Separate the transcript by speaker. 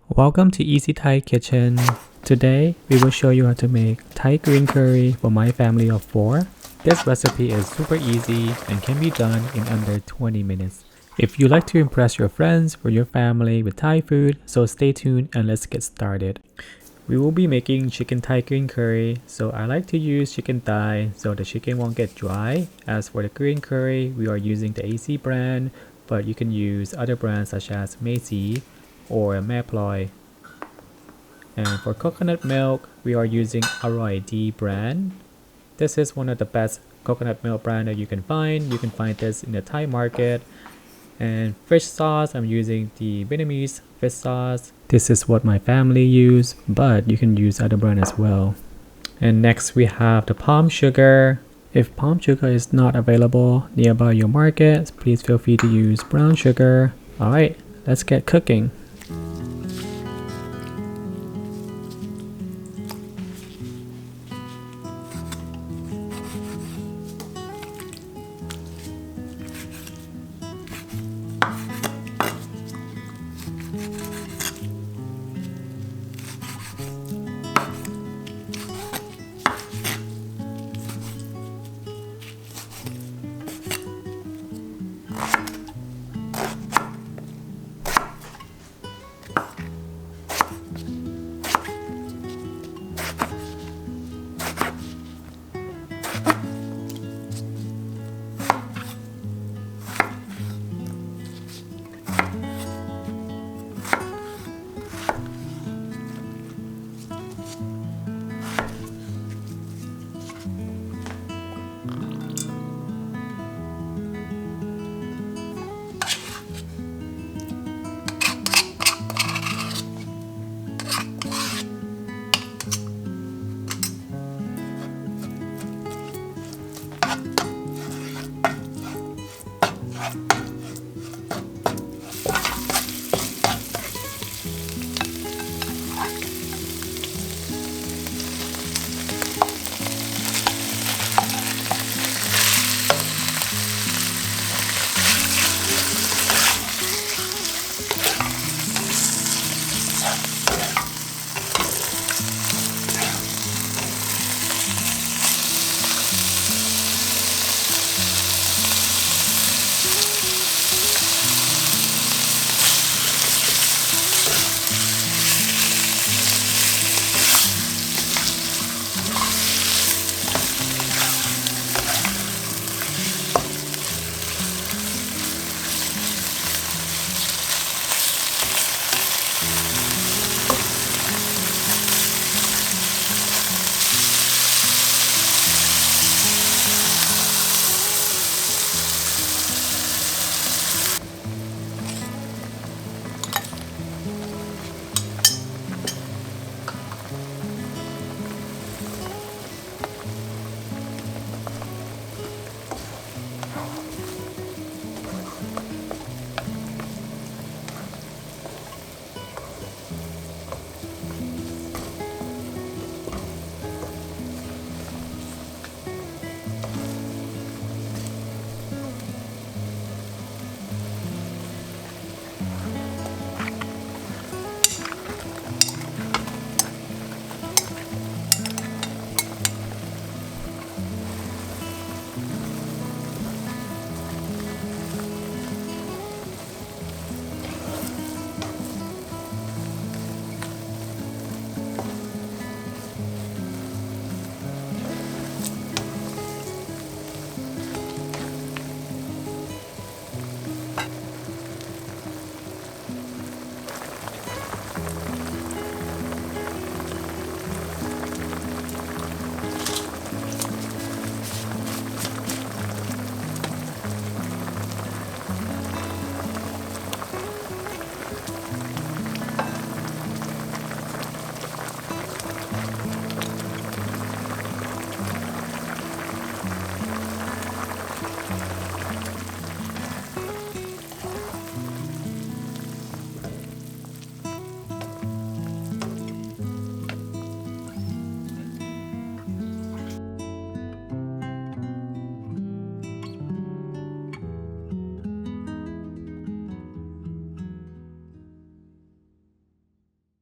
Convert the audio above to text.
Speaker 1: Welcome to Easy Thai Kitchen. Today we will show you how to make Thai green curry for my family of 4. This recipe is super easy and can be done in under 20 minutes. If you like to impress your friends or your family with Thai food, so stay tuned and let's get started. We will be making chicken Thai green curry, so I like to use chicken thigh so the chicken won't get dry. As for the green curry, we are using the AC brand, but you can use other brands such as Macy or Maploy. And for coconut milk, we are using Aroy D brand. This is one of the best coconut milk brand that you can find. You can find this in the Thai market. And fish sauce, I'm using the Vietnamese fish sauce. This is what my family use, but you can use other brand as well. And next we have the palm sugar. If palm sugar is not available nearby your market, please feel free to use brown sugar. Alright, let's get cooking.